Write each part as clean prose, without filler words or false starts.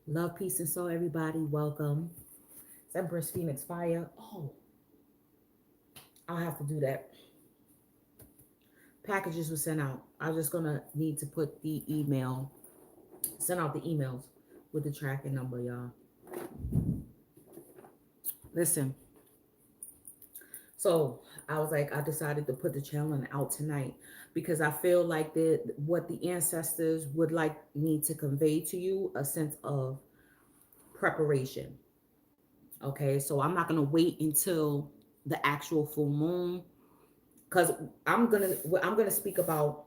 Love, peace, and soul, everybody. Welcome. It's Empress Phoenix Fire. Oh, I'll have to do that. Packages were sent out. I'm just gonna need to put the email, send out the emails with the tracking number, y'all. Listen, so I was like, I decided to put the challenge out tonight because I feel like what the ancestors would like me to convey to you a sense of preparation. Okay, so I'm not gonna wait until the actual full moon because I'm gonna speak about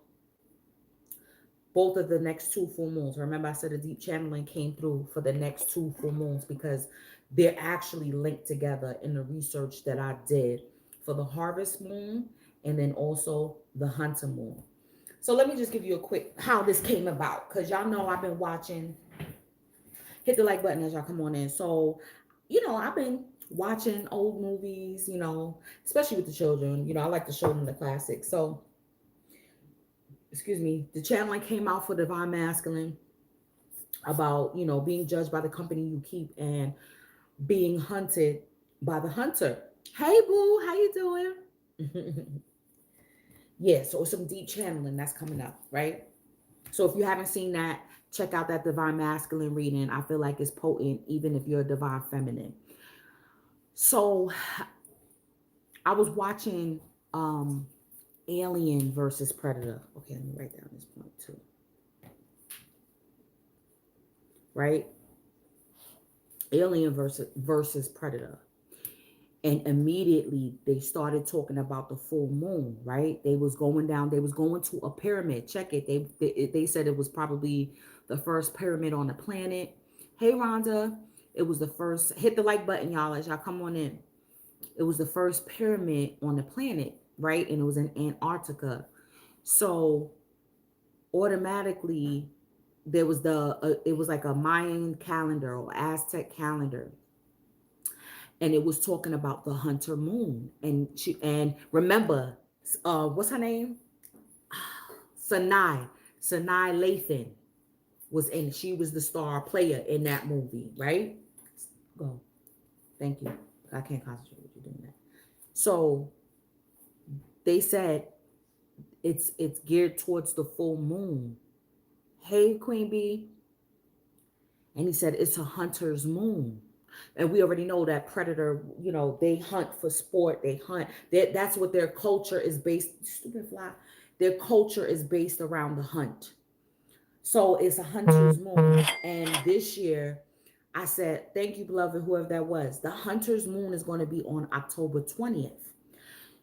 both of the next two full moons. Remember, I said a deep channeling came through for the next two full moons because they're actually linked together in the research that I did for the harvest moon and then also the hunter moon. So let me just give you a quick how this came about because y'all know I've been watching. Hit the like button as y'all come on in. So, I've been watching old movies, especially with the children. I like to show them the classics. So, excuse me, the channeling came out for Divine Masculine about, being judged by the company you keep and being hunted by the hunter. Hey boo, how you doing? Yeah, so some deep channeling that's coming up, right? So if you haven't seen that, check out that Divine Masculine reading. I feel like it's potent, even if you're a Divine Feminine. So I was watching Alien versus Predator. Okay, let me write down this point too. Right? Alien versus Predator. And immediately they started talking about the full moon, right? They was going down, they was going to a pyramid. Check it. They said it was probably the first pyramid on the planet. Hey Rhonda, it was the first. Hit the like button, y'all, as y'all come on in. It was the first pyramid on the planet, right? And it was in Antarctica. So automatically there was it was like a Mayan calendar or Aztec calendar, and it was talking about the hunter moon. And remember, what's her name? Sanai Lathan was in. She was the star player in that movie, right? Go. Thank you. I can't concentrate with you doing that. So they said it's geared towards the full moon. Hey, Queen Bee. And he said it's a hunter's moon. And we already know that predator, they hunt for sport. They hunt. That's what their culture is based. Stupid fly. Their culture is based around the hunt. So it's a hunter's moon. And this year, I said, thank you, beloved, whoever that was. The hunter's moon is going to be on October 20th.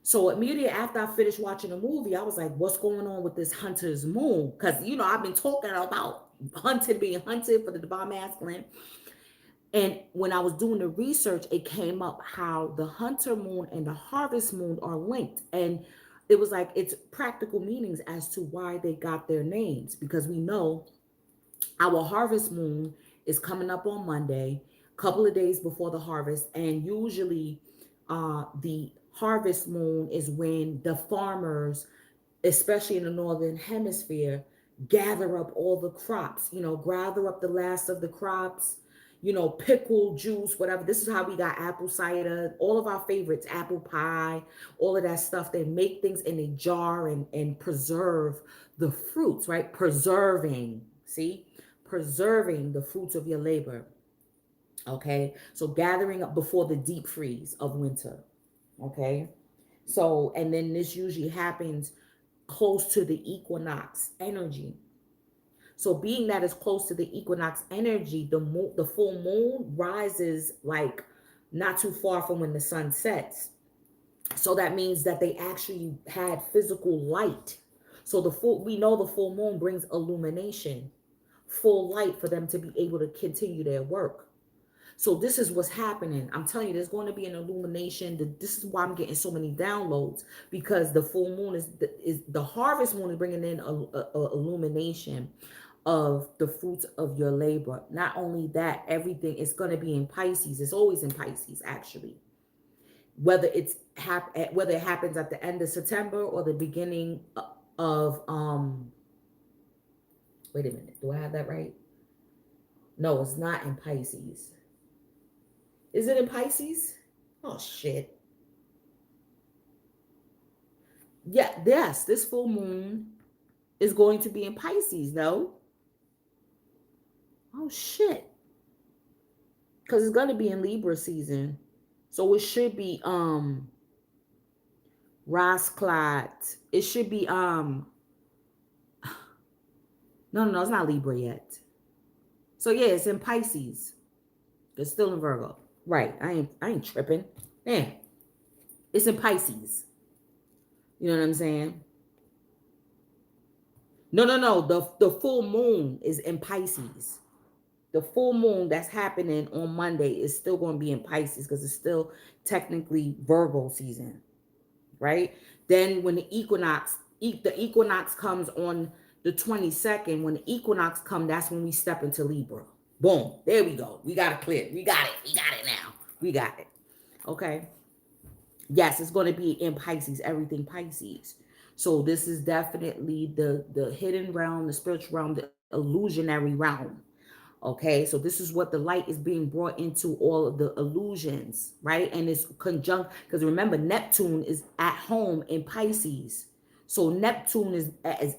So immediately after I finished watching the movie, I was like, what's going on with this hunter's moon? Because, I've been talking about hunted, being hunted for the divine masculine. And when I was doing the research, it came up how the hunter moon and the harvest moon are linked. And it was like it's practical meanings as to why they got their names. Because we know our harvest moon is coming up on Monday, a couple of days before the harvest. And usually the harvest moon is when the farmers, especially in the northern hemisphere, gather up all the crops, gather up the last of the crops, pickle juice, whatever. This is how we got apple cider, all of our favorites, apple pie, all of that stuff. They make things in a jar and preserve the fruits, right? Preserving, see? Preserving the fruits of your labor. Okay. So gathering up before the deep freeze of winter. Okay. So, and then this usually happens close to the equinox energy. So being that it's close to the equinox energy, the full moon rises like not too far from when the sun sets. So that means that they actually had physical light. So we know the full moon brings illumination, full light for them to be able to continue their work. So this is what's happening. I'm telling you, there's going to be an illumination. This is why I'm getting so many downloads, because the full moon is the harvest moon is bringing in a illumination of the fruits of your labor. Not only that, everything is going to be in Pisces. It's always in Pisces, actually. Whether it happens at the end of September or the beginning of wait a minute, do I have that right? No, it's not in Pisces. Is it in Pisces? Oh shit. Yeah, yes, this full moon is going to be in Pisces, no? Oh shit. Because it's gonna be in Libra season. So it should be Rasclat. It should be no, it's not Libra yet. So yeah, it's in Pisces. It's still in Virgo. Right. I ain't tripping. Man, it's in Pisces. You know what I'm saying? No. The full moon is in Pisces. The full moon that's happening on Monday is still going to be in Pisces because it's still technically Virgo season, right? Then when the equinox comes on the 22nd, when the equinox comes, that's when we step into Libra. Boom. There we go. We got it clear. We got it. We got it now. We got it. Okay. Yes, it's going to be in Pisces, everything Pisces. So this is definitely the hidden realm, the spiritual realm, the illusionary realm. Okay, so this is what the light is being brought into all of the illusions, right? And it's conjunct because remember, Neptune is at home in Pisces. So Neptune is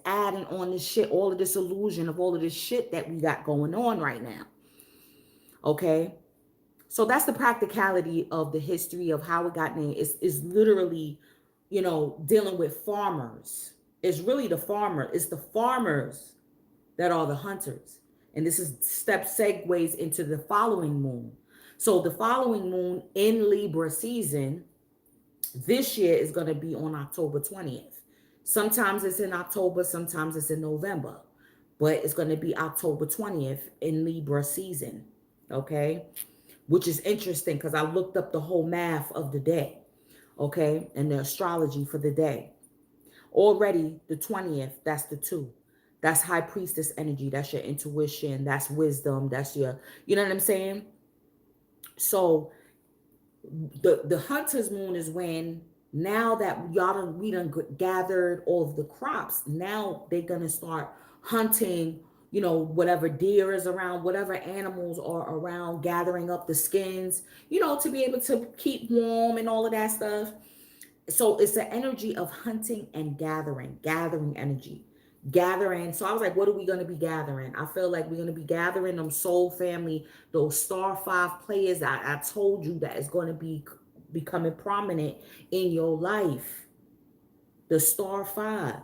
adding on this shit, all of this illusion of all of this shit that we got going on right now. Okay. So that's the practicality of the history of how it got named. Is literally, dealing with farmers. It's really the farmer. It's the farmers that are the hunters. And this is step segues into the following moon. So the following moon in Libra season this year is going to be on October 20th. Sometimes it's in October, sometimes it's in November, but it's going to be October 20th in Libra season. Okay. Which is interesting because I looked up the whole math of the day. Okay. And the astrology for the day. Already the 20th, that's the 2. That's high priestess energy. That's your intuition. That's wisdom. That's your, you know what I'm saying? So the hunter's moon is when now that we done gathered all of the crops, now they're gonna start hunting, whatever deer is around, whatever animals are around, gathering up the skins, to be able to keep warm and all of that stuff. So it's the energy of hunting and gathering energy, gathering. So I was like, what are we going to be gathering? I feel like we're going to be gathering them soul family, those star 5 players I told you that is going to be becoming prominent in your life, the star 5.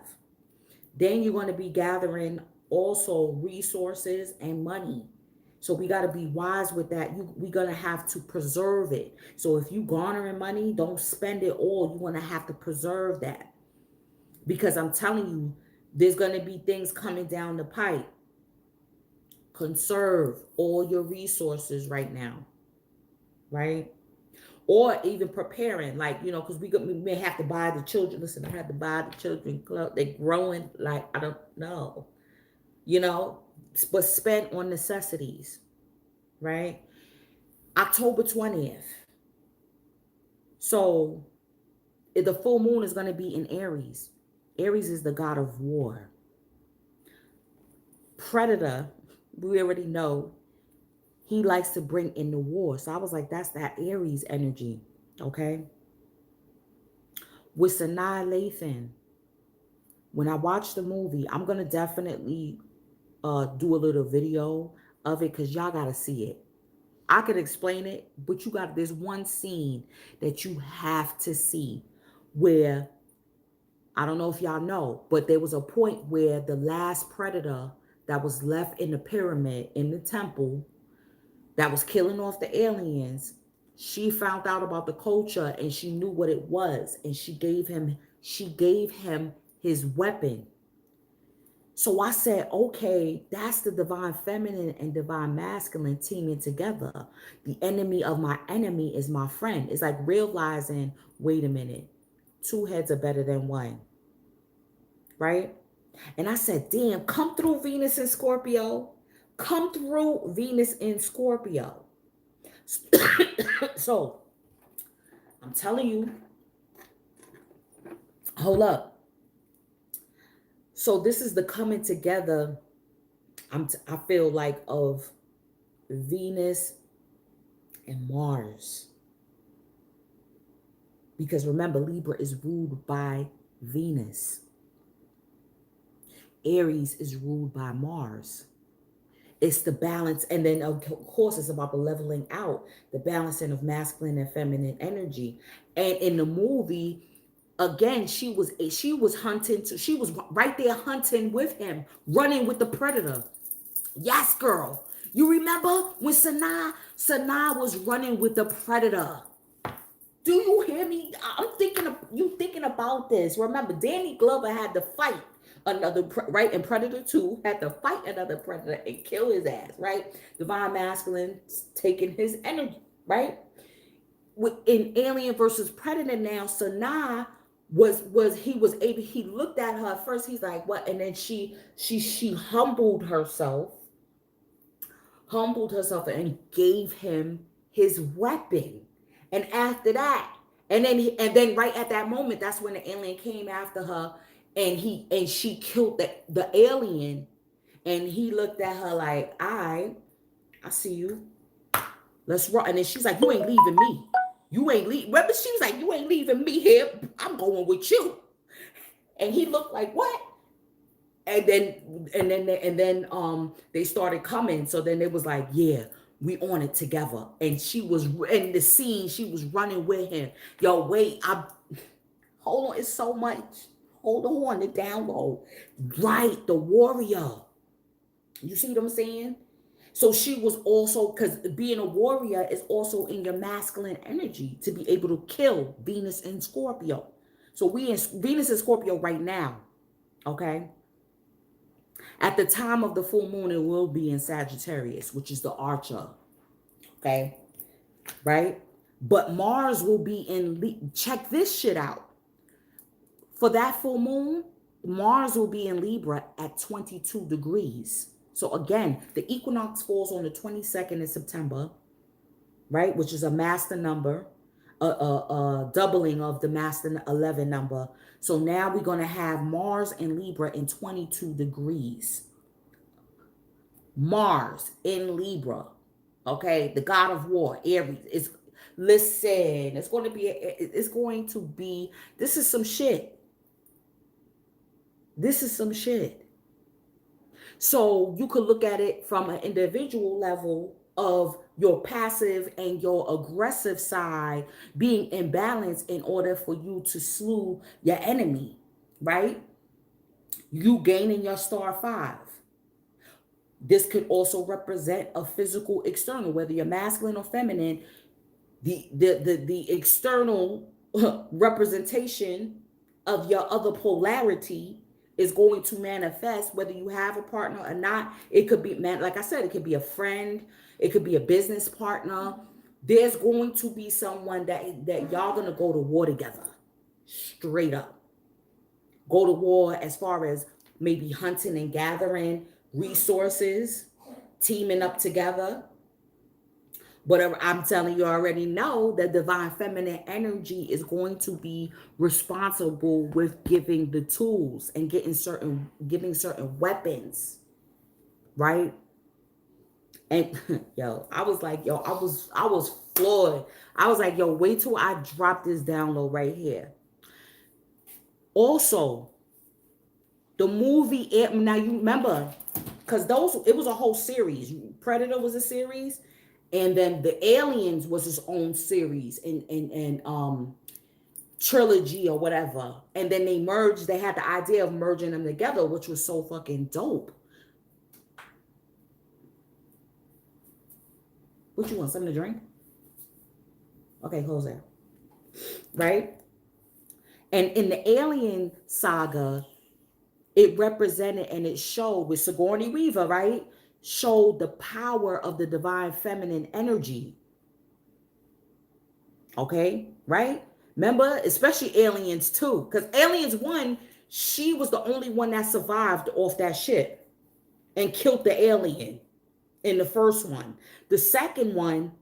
Then you're going to be gathering also resources and money. So we got to be wise with that. We're going to have to preserve it. So if you garnering money, don't spend it all. You're going to have to preserve that. Because I'm telling you, there's going to be things coming down the pipe. Conserve all your resources right now. Right? Or even preparing, like, because we may have to buy the children. Listen, I had to buy the children clothes. They're growing like, I don't know. But spent on necessities, right? October 20th. So the full moon is going to be in Aries. Aries is the god of war. Predator, we already know, he likes to bring in the war. So I was like, that's that Aries energy, okay? With Sanaa Lathan, when I watch the movie, I'm going to definitely do a little video of it because y'all got to see it. I could explain it, but there's one scene that you have to see where, I don't know if y'all know, but there was a point where the last predator that was left in the pyramid, in the temple, that was killing off the aliens, she found out about the culture and she knew what it was. And she gave him his weapon. So I said, okay, that's the divine feminine and divine masculine teaming together. The enemy of my enemy is my friend. It's like realizing, wait a minute, 2 heads are better than 1. Right? And I said, damn, come through Venus in Scorpio. Come through Venus in Scorpio. So I'm telling you, hold up. So this is the coming together, I feel like, of Venus and Mars. Because remember, Libra is ruled by Venus. Aries is ruled by Mars. It's the balance. And then, of course, it's about the leveling out, the balancing of masculine and feminine energy. And in the movie, again, she was hunting. She was right there hunting with him, running with the predator. Yes, girl. You remember when Sanaa was running with the predator? Do you hear me? I'm thinking of you thinking about this. Remember, Danny Glover had to fight another, right? And Predator 2 had to fight another predator and kill his ass, right? Divine masculine taking his energy, right? In Alien versus Predator now, Sanaa he looked at her at first, he's like, what? And then she humbled herself and gave him his weapon. And after that, and then right at that moment, that's when the alien came after her, and she killed the alien, and he looked at her like, I see you. Let's run. And then she's like, you ain't leaving me. You ain't leaving. Remember, she was like, you ain't leaving me here. I'm going with you. And he looked like, what? And then they started coming. So then it was like, yeah, we on it together. And she was in the scene, she was running with him. Yo, wait, hold on, it's so much. Hold on, the download. Right, the warrior. You see what I'm saying? So she was also, because being a warrior is also in your masculine energy to be able to kill Venus and Scorpio. So we in Venus and Scorpio right now, okay? At the time of the full moon, it will be in Sagittarius, which is the Archer. Okay. Right? But Mars will be in, check this shit out. For that full moon, Mars will be in Libra at 22 degrees. So again, the equinox falls on the 22nd of September, right? Which is a master number, a doubling of the master 11 number. So now we're going to have Mars in Libra in 22 degrees. Mars in Libra, okay? The god of war, Aries. Listen, it's going to be, this is some shit. This is some shit. So you could look at it from an individual level of your passive and your aggressive side being in balance in order for you to slew your enemy, right? You gaining your star 5. This could also represent a physical external, whether you're masculine or feminine. The external representation of your other polarity is going to manifest, whether you have a partner or not. It could be, like I said, it could be a friend, it could be a business partner. There's going to be someone that y'all gonna go to war together, straight up. Go to war as far as maybe hunting and gathering resources, teaming up together. But I'm telling you, already know that divine feminine energy is going to be responsible with giving the tools and giving certain weapons, right? And I was floored. I was like, wait till I drop this download right here. Also, the movie, now you remember, because it was a whole series. Predator was a series. And then the Aliens was its own series and trilogy or whatever. And then they merged. They had the idea of merging them together, which was so fucking dope. What you want? Something to drink? Okay, close that. Right? And in the Alien saga, it represented and it showed with Sigourney Weaver, right? Showed the power of the divine feminine energy. Okay, right? Remember, especially Aliens 2, because Aliens 1, she was the only one that survived off that ship and killed the alien in the first one. The second one,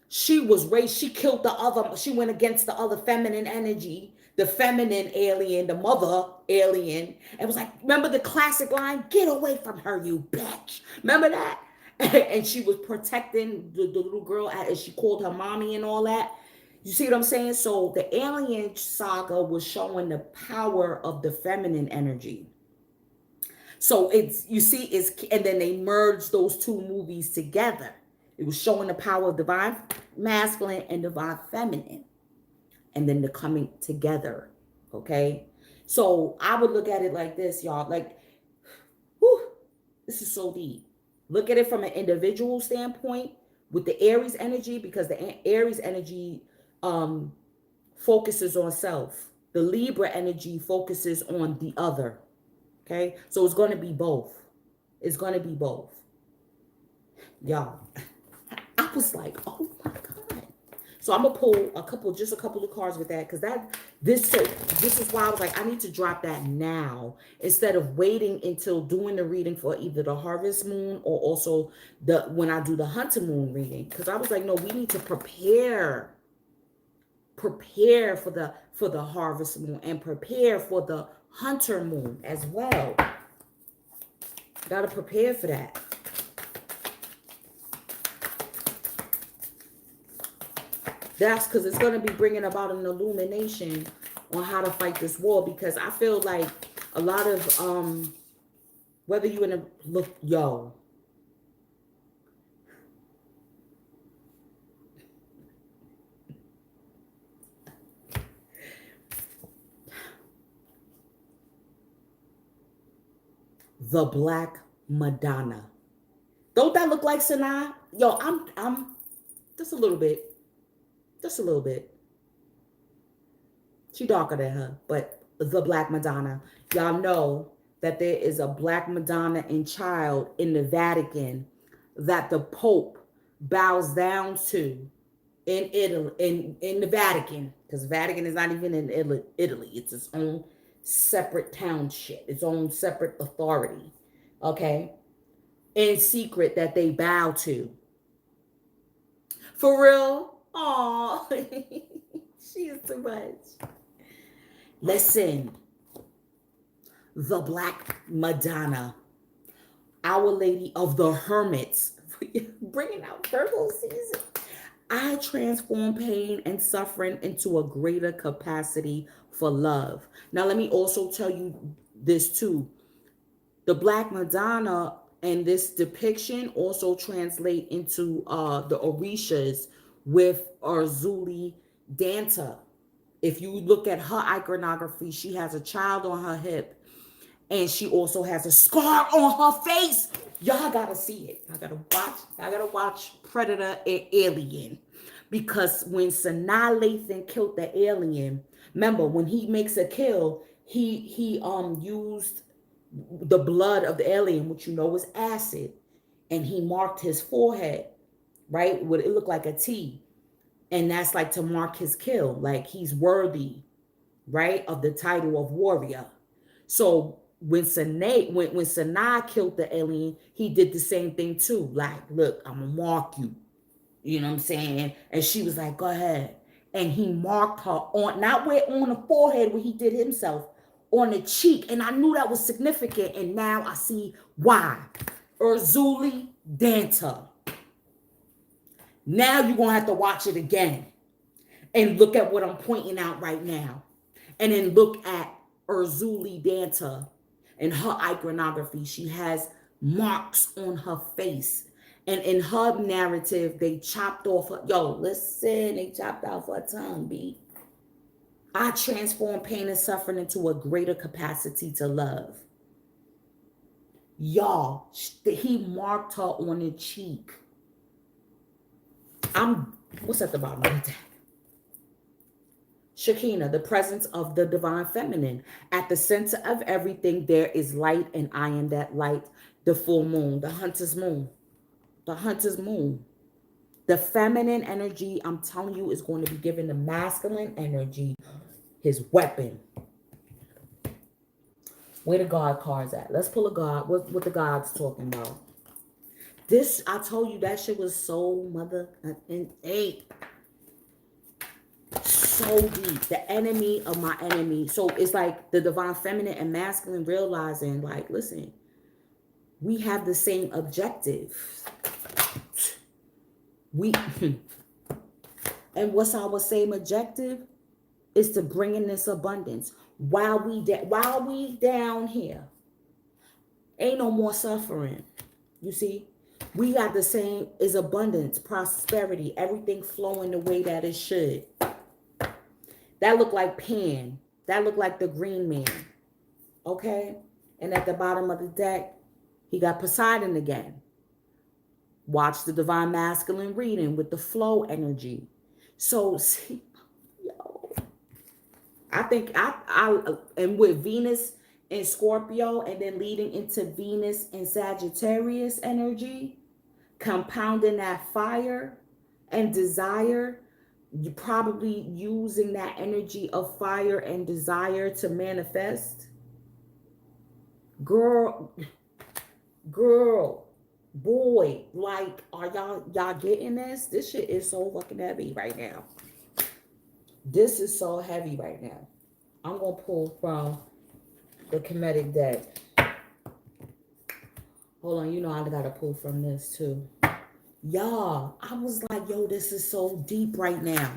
she was raised, she killed the other, she went against the other feminine energy, the feminine alien, the mother alien, and was like, remember the classic line, get away from her, you bitch. Remember that? and she was protecting the little girl, and she called her mommy and all that. You see what I'm saying? So the alien saga was showing the power of the feminine energy. So it's, you see, it's, and then they merged those two movies together. It was showing the power of divine masculine and divine feminine, and then the coming together. Okay. So I would look at it like this, y'all. Like, whew, this is so deep. Look at it from an individual standpoint with the Aries energy, because the Aries energy focuses on self. The Libra energy focuses on the other. Okay. So it's going to be both. It's going to be both. Y'all, I was like, oh my God. So I'm gonna pull just a couple of cards with that, because this is why I was like, I need to drop that now instead of waiting until doing the reading for either the harvest moon or also when I do the hunter moon reading. Because I was like, no, we need to prepare for the harvest moon and prepare for the hunter moon as well. Gotta prepare for that. That's because it's going to be bringing about an illumination on how to fight this war, because I feel like a lot of, whether you in a, look, yo. The Black Madonna. Don't that look like Sanaa? Yo, I'm just a little bit. Just a little bit. She darker than her, but the Black Madonna. Y'all know that there is a Black Madonna and child in the Vatican that the Pope bows down to in Italy, in the Vatican, because Vatican is not even in Italy. It's its own separate township, its own separate authority. Okay? In secret that they bow to. For real? Aw, she is too much. Listen, the Black Madonna, Our Lady of the Hermits, bringing out Virgo season. I transform pain and suffering into a greater capacity for love. Now, let me also tell you this too. The Black Madonna and this depiction also translate into the Orishas with Arzuli Danta. If you look at her iconography, she has a child on her hip, and she also has a scar on her face. Y'all gotta see it. I gotta watch Predator and Alien, because when Sanaa Lathan killed the alien, remember when he makes a kill, he used the blood of the alien, which you know is acid, and he marked his forehead, right? What it looked like a T, and that's like to mark his kill, like he's worthy, right, of the title of warrior. So when Sanaa killed the alien, he did the same thing too. Like, look, I'm gonna mark you. You know what I'm saying? And she was like, go ahead. And he marked her on, not where on the forehead where he did himself, on the cheek. And I knew that was significant. And now I see why. Arzuli Danta. Now you're going to have to watch it again and look at what I'm pointing out right now. And then look at Arzuli Danta and her iconography. She has marks on her face. And in her narrative, they chopped off her, they chopped off her tongue, B. I transform pain and suffering into a greater capacity to love. Y'all, he marked her on the cheek. What's at the bottom of that? Shekinah, the presence of the divine feminine. At the center of everything, there is light, and I am that light. The full moon, the hunter's moon. The hunter's moon. The feminine energy, I'm telling you, is going to be giving the masculine energy his weapon. Where the God cards at? Let's pull a God. What the God's talking about. This, I told you, that shit was so mother and eight. So deep. The enemy of my enemy. So it's like the divine feminine and masculine realizing, like, listen, we have the same objective. We and what's our same objective is to bring in this abundance while we down here. Ain't no more suffering. You see, we got the same is abundance, prosperity, everything flowing the way that it should. That look like Pan. That look like the Green Man. Okay? And at the bottom of the deck, he got Poseidon again. Watch the Divine Masculine reading with the flow energy. So, see, yo, I think and with Venus in Scorpio and then leading into Venus in Sagittarius energy, compounding that fire and desire, you probably using that energy of fire and desire to manifest. Girl, boy, like, are y'all getting this? This shit is so fucking heavy right now. This is so heavy right now. I'm gonna pull from the Kemetic deck. Hold on, you know I gotta pull from this too. Y'all, I was like, yo, this is so deep right now.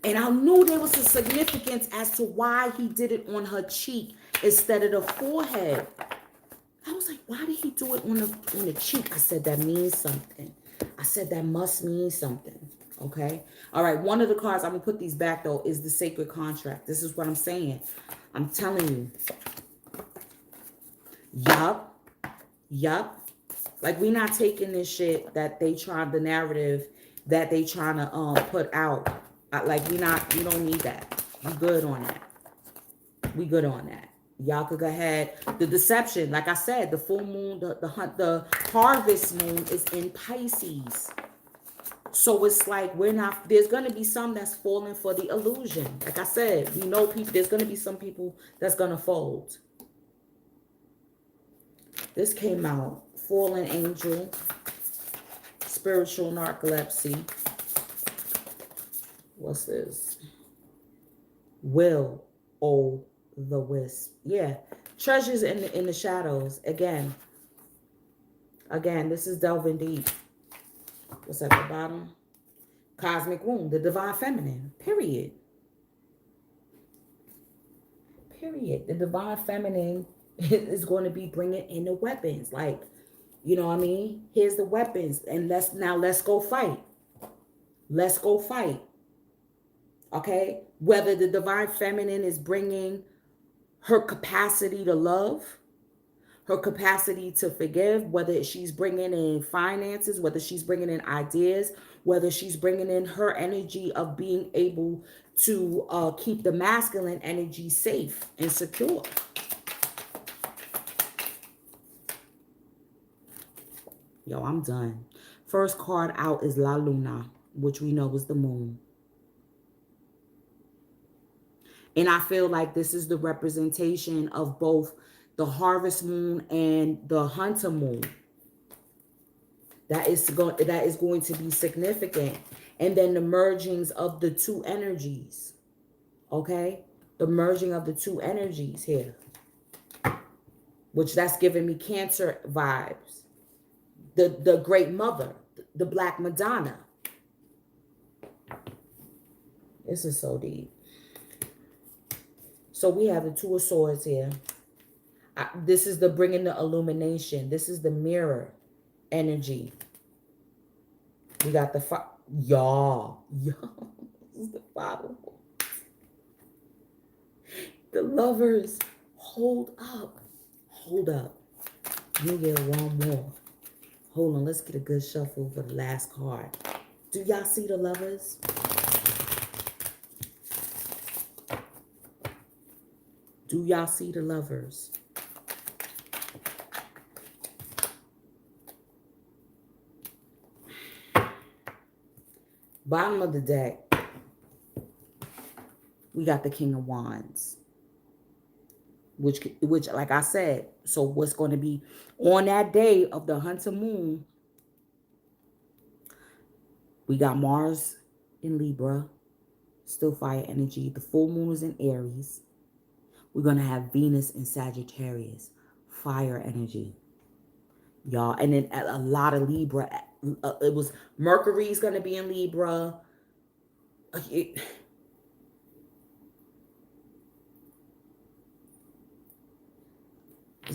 And I knew there was a significance as to why he did it on her cheek instead of the forehead. I was like, why did he do it on the cheek? I said, that means something. I said, that must mean something. Okay. All right. One of the cards, I'm going to put these back, though, is the Sacred Contract. This is what I'm saying. I'm telling you. Yup. Like, we not taking this shit that they trying, the narrative that they trying to put out. Like, we don't need that. We good on that. Y'all could go ahead. The deception, like I said, the full moon, the harvest moon is in Pisces. So it's like there's going to be some that's falling for the illusion. Like I said, we know people, there's going to be some people that's going to fold. This came out, Fallen Angel, Spiritual Narcolepsy. What's this? Will O the Wisp. Yeah. Treasures in the shadows. Again, this is delving deep. What's at the bottom? Cosmic Womb, the Divine Feminine. Period. The Divine Feminine is going to be bringing in the weapons. Like, you know what I mean? Here's the weapons. And let's go fight. Let's go fight. Okay? Whether the Divine Feminine is bringing her capacity to love, her capacity to forgive, whether she's bringing in finances, whether she's bringing in ideas, whether she's bringing in her energy of being able to keep the masculine energy safe and secure. Yo, I'm done. First card out is La Luna, which we know is the moon. And I feel like this is the representation of both the harvest moon and the hunter moon. That is going to be significant. And then the mergings of the two energies. Okay? The merging of the two energies here. Which that's giving me Cancer vibes. The Great Mother. The Black Madonna. This is so deep. So we have the Two of Swords here. This is the bringing the illumination. This is the mirror energy. We got the y'all. This is the bottom. The Lovers. Hold up. You get one more. Hold on. Let's get a good shuffle for the last card. Do y'all see the Lovers? Do y'all see the Lovers? Bottom of the deck, we got the King of Wands. Which, like I said, so what's going to be on that day of the Hunter Moon, we got Mars in Libra, still fire energy. The full moon is in Aries. We're going to have Venus in Sagittarius, fire energy. y'all. And then a lot of Libra. It was Mercury's going to be in Libra. It's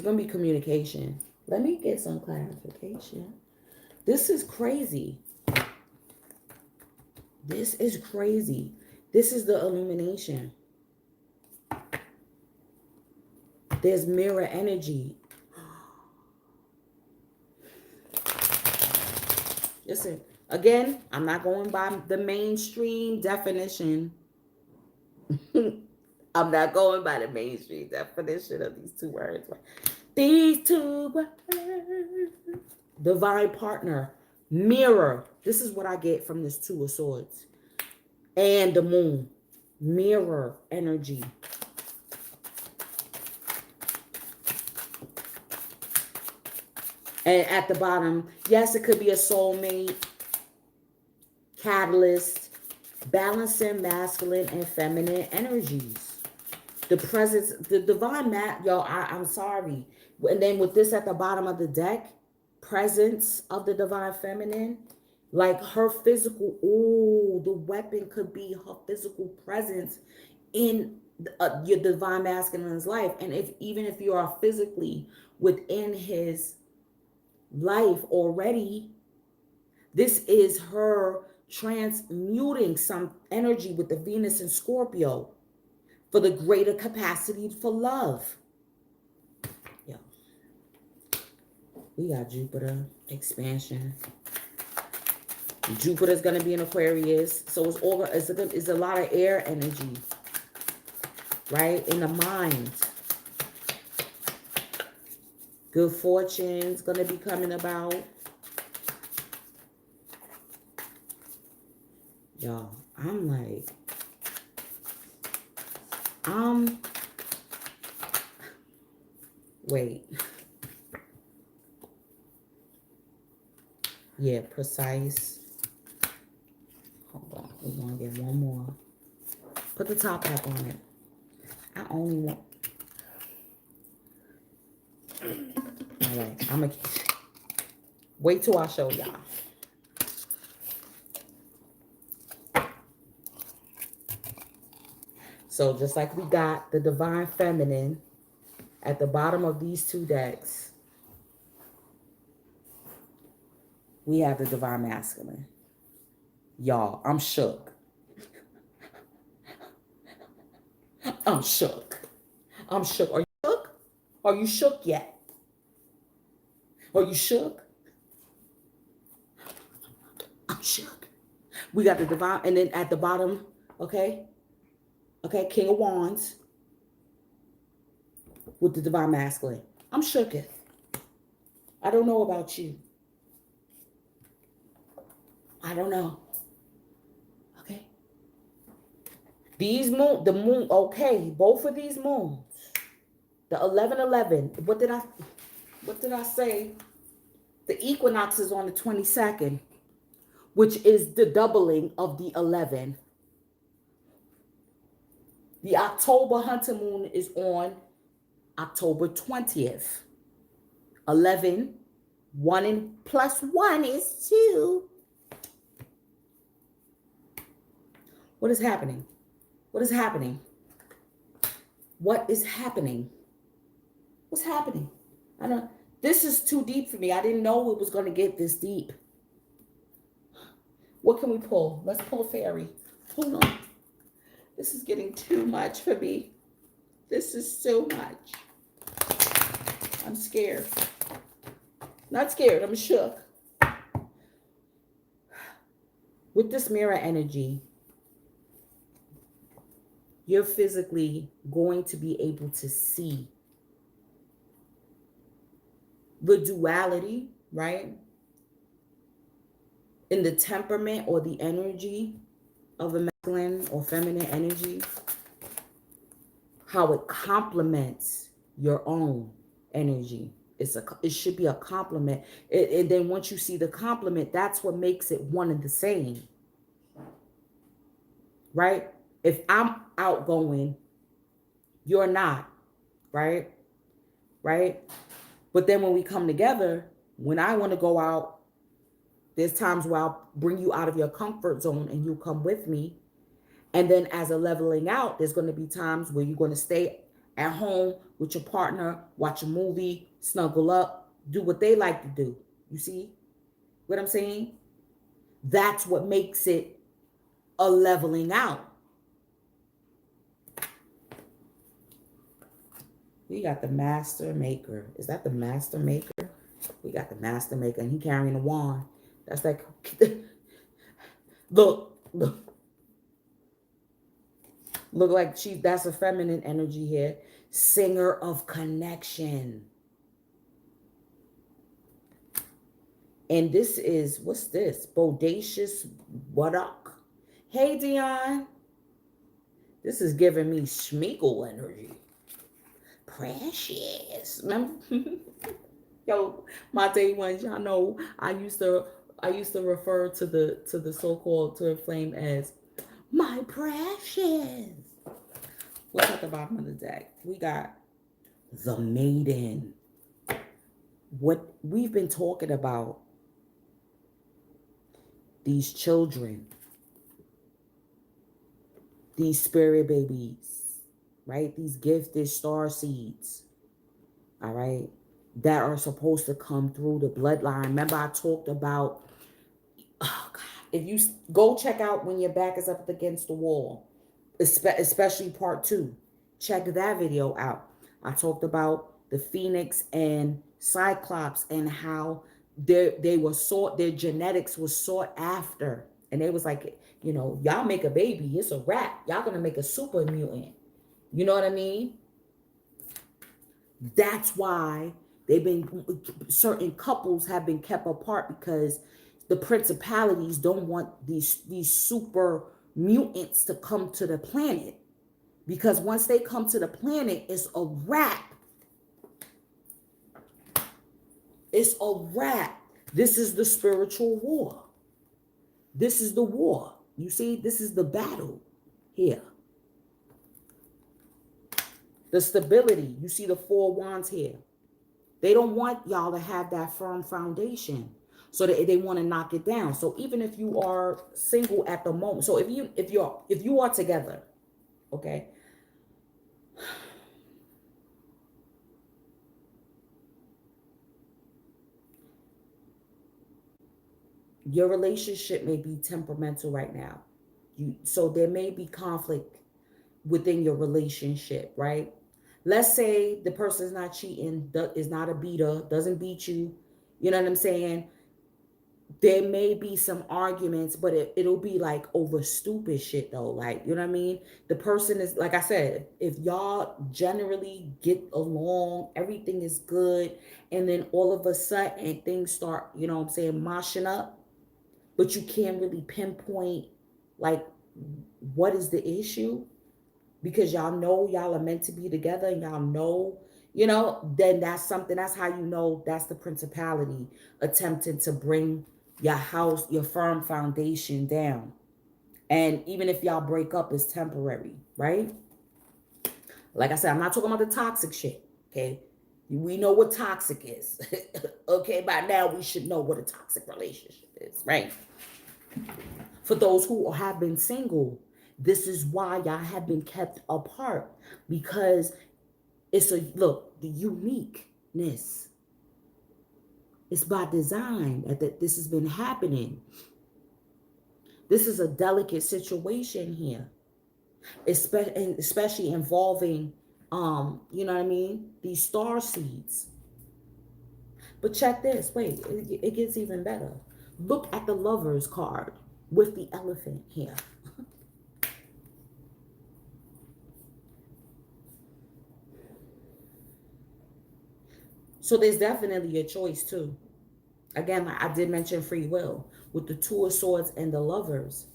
going to be communication. Let me get some clarification. This is crazy. This is crazy. This is the illumination. There's mirror energy. Listen, again, I'm not going by the mainstream definition. I'm not going by the mainstream definition of these two words. These two words. Divine partner. Mirror. This is what I get from this Two of Swords. And the moon. Mirror energy. And at the bottom, yes, it could be a soulmate, catalyst, balancing masculine and feminine energies. The presence, the divine y'all, I'm sorry. And then with this at the bottom of the deck, presence of the divine feminine, like her physical, the weapon could be her physical presence in your divine masculine's life. And even if you are physically within his life already, this is her transmuting some energy with the Venus and Scorpio for the greater capacity for love. Yeah. We got Jupiter expansion. Jupiter's going to be in Aquarius. So it's a lot of air energy, right? In the mind. Good fortune's going to be coming about. Y'all, I'm like, wait. Yeah, precise. Hold on. We're going to get one more. Put the top back on it. I only want... All right, I'm going to... Wait till I show y'all. So just like we got the divine feminine at the bottom of these two decks, we have the divine masculine. Y'all, I'm shook. I'm shook. I'm shook. Are you shook? Are you shook yet? Are you shook? I'm shook. We got the divine, and then at the bottom, okay? Okay, King of Wands with the divine masculine. I'm shooketh. I don't know about you. I don't know. Okay. These the moon, okay, both of these moons. The 11-11. What did I say? The equinox is on the 22nd, which is the doubling of the 11. The October Hunter moon is on October 20th. 11, 1 and plus 1 is 2. What is happening? What is happening? What is happening? What's happening? This is too deep for me. I didn't know it was going to get this deep. What can we pull? Let's pull a fairy. Hold on. This is getting too much for me. This is so much. I'm scared. Not scared, I'm shook. With this mirror energy, you're physically going to be able to see the duality, right? In the temperament or the energy of a masculine or feminine energy, how it complements your own energy. It should be a complement. And then once you see the complement, that's what makes it one and the same, right? If I'm outgoing, you're not, right? Right? But then when we come together, When I want to go out, there's times where I'll bring you out of your comfort zone and you come with me. And then as a leveling out, there's going to be times where you're going to stay at home with your partner, watch a movie, snuggle up, do what they like to do. You see what I'm saying? That's what makes it a leveling out. We got the master maker. Is that the master maker? We got the master maker, and he carrying a wand. That's like, look. Look like that's a feminine energy here. Singer of connection. And this is, what's this? Bodacious Waddock. Hey, Dion. This is giving me Schmeagle energy. Precious. Remember? Yo, my day ones, y'all know I used to refer to the so-called to flame as my precious. What's at the bottom of the deck? We got the maiden. What we've been talking about, these children, these spirit babies, right? These gifted star seeds, all right, that are supposed to come through the bloodline. Remember I talked about, oh God, if you go check out When Your Back Is Up Against the Wall, especially part 2, check that video out. I talked about the Phoenix and Cyclops and how they were sought, their genetics was sought after. And they was like, you know, y'all make a baby, it's a wrap. Y'all gonna make a super mutant. You know what I mean? That's why certain couples have been kept apart, because the principalities don't want these super mutants to come to the planet. Because once they come to the planet, it's a wrap. It's a wrap. This is the spiritual war. This is the war. You see, this is the battle here. The stability. You see the 4 wands here. They don't want y'all to have that firm foundation. So they want to knock it down. So even if you are single at the moment, so if you are together, okay, your relationship may be temperamental right now. So there may be conflict within your relationship, right? Let's say the person's not cheating, is not a beater, doesn't beat you. You know what I'm saying? There may be some arguments, but it'll be like over stupid shit though. Like, you know what I mean? The person is, like I said, if y'all generally get along, everything is good, and then all of a sudden things start, you know what I'm saying, moshing up, but you can't really pinpoint like what is the issue, because y'all know y'all are meant to be together and y'all know, you know, then that's how you know that's the principality attempting to bring your house, your firm foundation down. And even if y'all break up, it's temporary, right? Like I said, I'm not talking about the toxic shit, okay? We know what toxic is. Okay, by now we should know what a toxic relationship is, right? For those who have been single, this is why y'all have been kept apart, because it's the uniqueness. It's by design that this has been happening. This is a delicate situation here, especially involving, you know what I mean, these star seeds. But check this. Wait, it gets even better. Look at the Lovers card with the elephant here. So there's definitely a choice too. Again, I did mention free will with the 2 of Swords and the Lovers.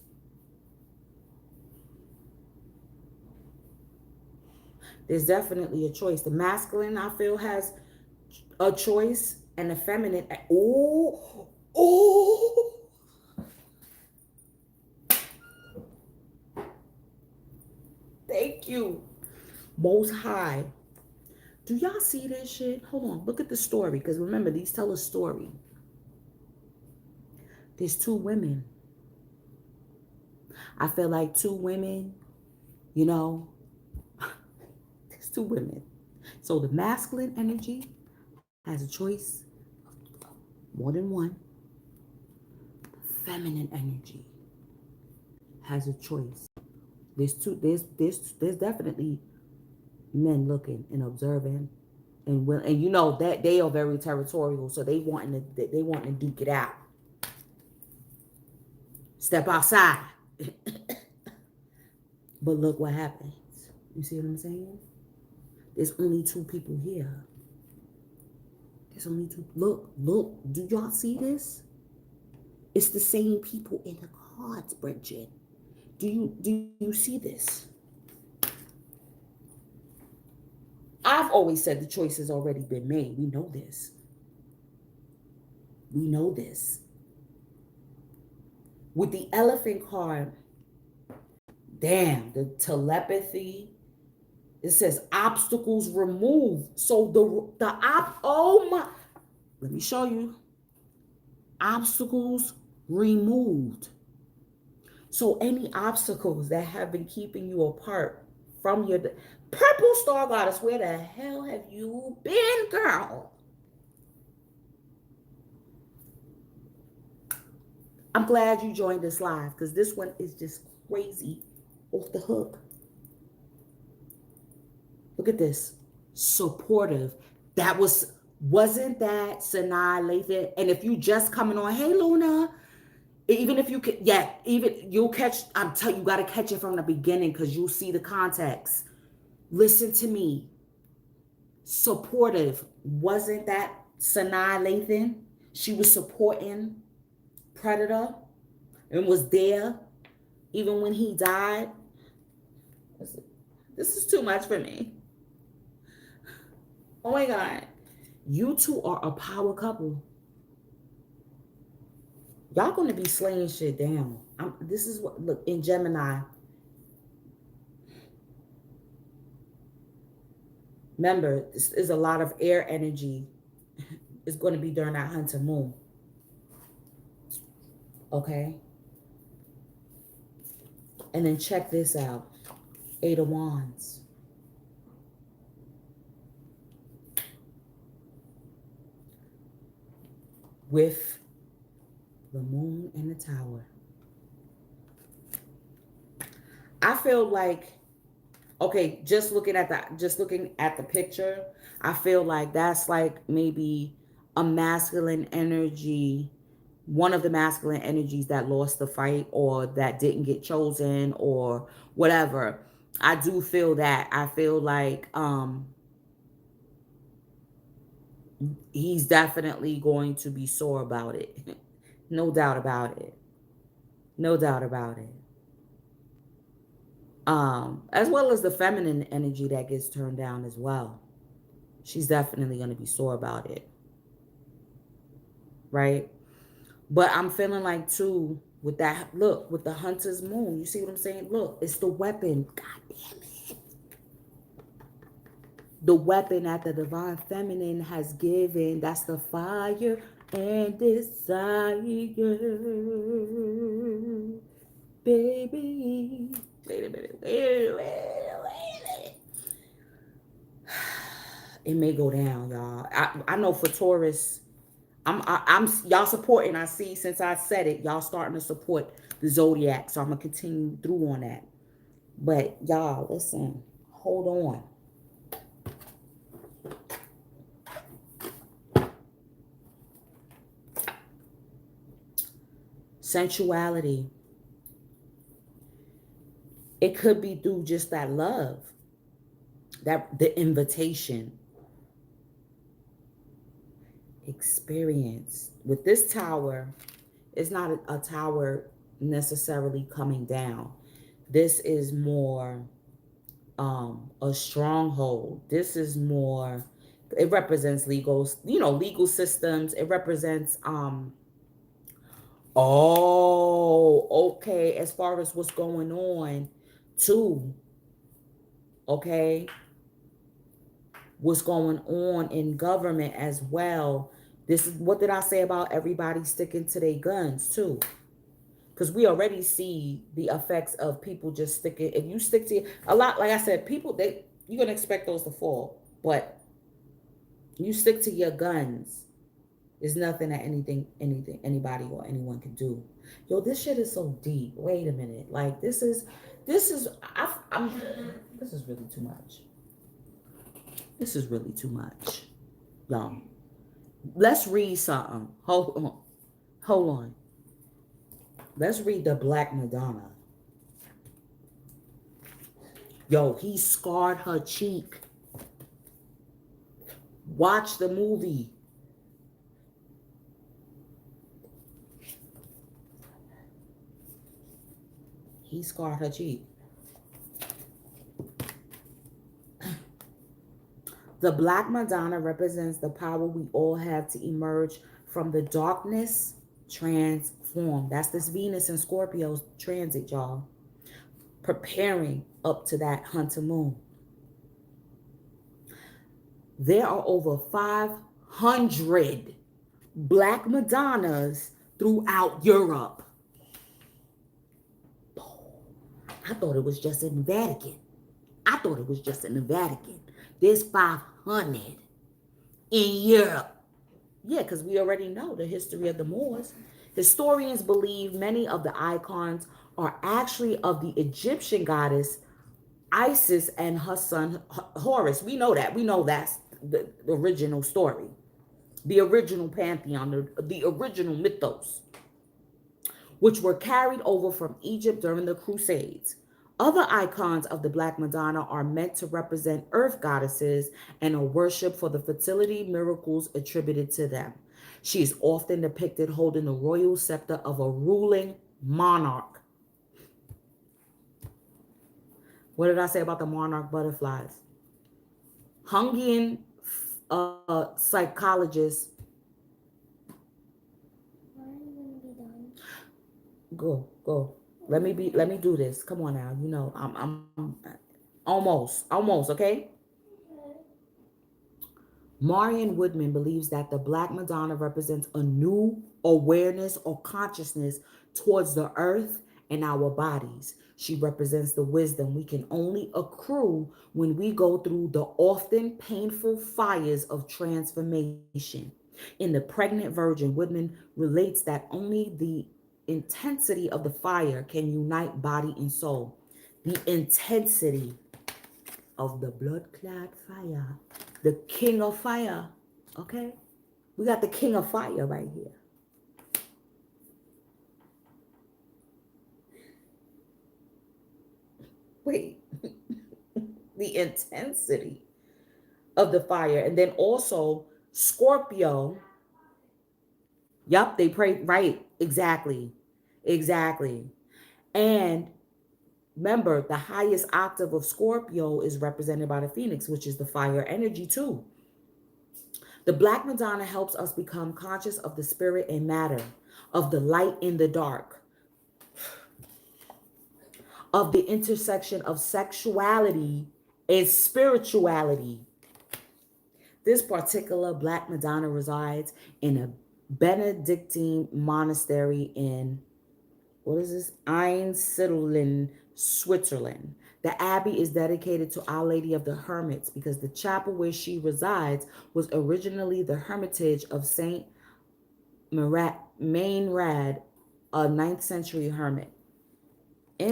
There's definitely a choice. The masculine, I feel, has a choice, and the feminine, thank you, Most High, Do y'all see this shit? Hold on. Look at the story. Because remember, these tell a story. There's two women. I feel like two women, you know, there's two women. So the masculine energy has a choice of more than one. The feminine energy has a choice. There's definitely men looking and observing and you know that they are very territorial, so they wanting to duke it out. Step outside. But look what happens. You see what I'm saying? There's only two people here. There's only two. Look. Do y'all see this? It's the same people in the cards, Bridget. Do you see this? I've always said the choice has already been made. We know this. We know this. With the elephant card, damn, the telepathy. It says obstacles removed. So oh my, let me show you. Obstacles removed. So any obstacles that have been keeping you apart from your purple star goddess, where the hell have you been, girl? I'm glad you joined us live because this one is just crazy off the hook. Look at this. Supportive. Wasn't that Sanaa Lathan? And if you just coming on, hey Luna, even if you could, yeah, even you'll catch, I'm telling you, got to catch it from the beginning because you'll see the context. Listen to me. Supportive. Wasn't that Sanaa Lathan? She was supporting Predator and was there even when he died. This is too much for me. Oh my God. You two are a power couple. Y'all gonna be slaying shit down. This is what, look, in Gemini. Remember, this is a lot of air energy. It's going to be during that Hunter moon. Okay? And then check this out. Eight of Wands. With the moon and the tower. I feel like, okay, just looking at the picture, I feel like that's like maybe a masculine energy, one of the masculine energies that lost the fight or that didn't get chosen or whatever. I do feel that. I feel like he's definitely going to be sore about it. No doubt about it. No doubt about it. As well as the feminine energy that gets turned down as well. She's definitely going to be sore about it. Right? But I'm feeling like too, with that, look, with the Hunter's moon, you see what I'm saying? Look, it's the weapon. God damn it. The weapon that the divine feminine has given, that's the fire and desire. Baby. Wait a minute. It may go down, y'all. I know for Taurus, I'm y'all supporting. I see since I said it, y'all starting to support the zodiac. So I'm gonna continue through on that. But y'all, listen, hold on. Sensuality. It could be through just that love, that the invitation. Experience. With this tower, it's not a tower necessarily coming down. This is more a stronghold. This is more, it represents legal, legal systems. It represents okay, as far as what's going on too. Okay. what's going on in government as well. This is what did I say about everybody sticking to their guns too? Because we already see the effects of people just sticking. If you stick to a lot, like I said, people you're gonna expect those to fall, but you stick to your guns. There's nothing that anybody or anyone can do. Yo, this shit is so deep. Wait a minute, like this is I'm this is really too much. This is really too much, y'all. Let's read something. Hold on. Let's read the Black Madonna. Yo, he scarred her cheek. Watch the movie. He scarred her cheek. The Black Madonna represents the power we all have to emerge from the darkness, transform. That's this Venus and Scorpio transit, y'all. Preparing up to that Hunter moon. There are over 500 Black Madonnas throughout Europe. I thought it was just in the Vatican. There's 500 in Europe. Yeah, because we already know the history of the Moors. Historians believe many of the icons are actually of the Egyptian goddess Isis and her son Horus. We know that. We know that's the original story, the original pantheon, the original mythos, which were carried over from Egypt during the Crusades. Other icons of the Black Madonna are meant to represent earth goddesses and are worshipped for the fertility miracles attributed to them. She is often depicted holding the royal scepter of a ruling monarch. What did I say about the monarch butterflies? Jungian psychologist. Go. Let me do this. Come on now. You know, I'm almost, okay? Marion Woodman believes that the Black Madonna represents a new awareness or consciousness towards the earth and our bodies. She represents the wisdom we can only accrue when we go through the often painful fires of transformation. In The Pregnant Virgin, Woodman relates that only the intensity of the fire can unite body and soul. The intensity of the blood-clad fire. The king of fire. Okay? We got the king of fire right here. Wait. The intensity of the fire. And then also Scorpio. Yup, they pray right. Exactly. And remember, the highest octave of Scorpio is represented by the Phoenix, which is the fire energy too. The Black Madonna helps us become conscious of the spirit and matter, of the light and the dark, of the intersection of sexuality and spirituality. This particular Black Madonna resides in a Benedictine monastery in, Einsiedeln, Switzerland. The abbey is dedicated to Our Lady of the Hermits because the chapel where she resides was originally the hermitage of Saint Mainrad, a 9th century hermit. I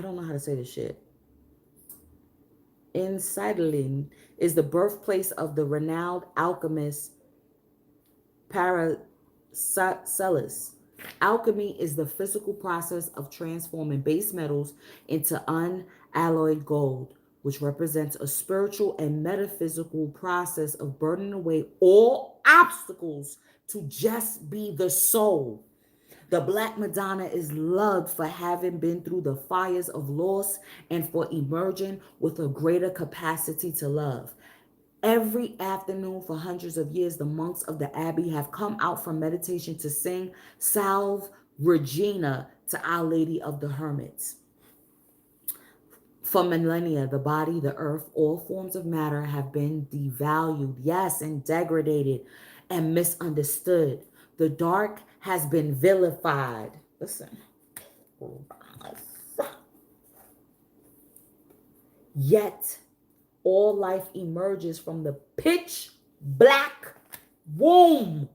don't know how to say this shit. Einsiedeln is the birthplace of the renowned alchemist Paracelsus. Alchemy is the physical process of transforming base metals into unalloyed gold, which represents a spiritual and metaphysical process of burning away all obstacles to just be the soul. The Black Madonna is loved for having been through the fires of loss and for emerging with a greater capacity to love. Every afternoon for hundreds of years, the monks of the abbey have come out from meditation to sing Salve Regina to Our Lady of the Hermits. For millennia, the body, the earth, all forms of matter have been devalued, yes, and degraded and misunderstood. The dark has been vilified. Listen. Yet, all life emerges from the pitch black womb.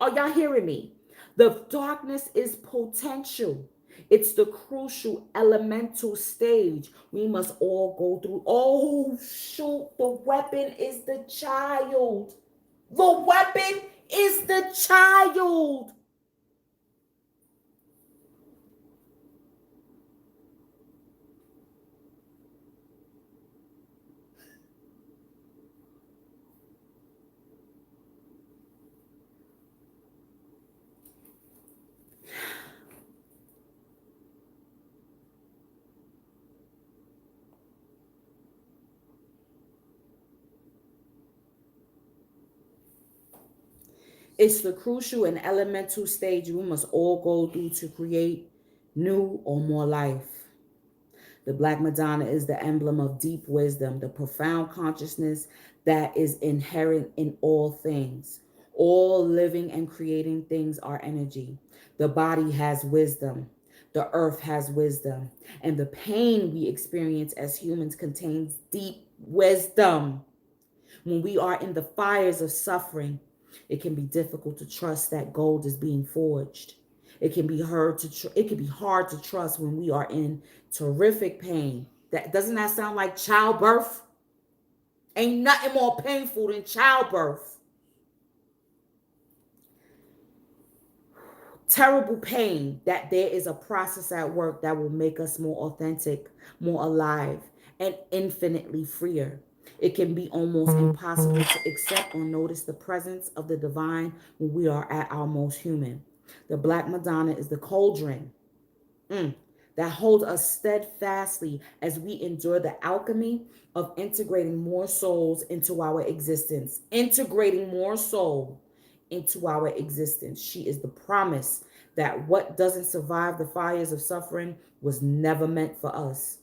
Are y'all hearing me? The darkness is potential. It's the crucial elemental stage we must all go through. Oh, shoot. The weapon is the child. The weapon is the child. It's the crucial and elemental stage we must all go through to create new or more life. The Black Madonna is the emblem of deep wisdom, the profound consciousness that is inherent in all things. All living and creating things are energy. The body has wisdom. The earth has wisdom. And the pain we experience as humans contains deep wisdom. When we are in the fires of suffering, it can be difficult to trust that gold is being forged. It can be hard to trust when we are in terrific pain. That doesn't that sound like childbirth? Ain't nothing more painful than childbirth. Terrible pain, that there is a process at work that will make us more authentic, more alive, and infinitely freer. It can be almost impossible to accept or notice the presence of the divine when we are at our most human. The Black Madonna is the cauldron that holds us steadfastly as we endure the alchemy of integrating more souls into our existence. Integrating more soul into our existence. She is the promise that what doesn't survive the fires of suffering was never meant for us.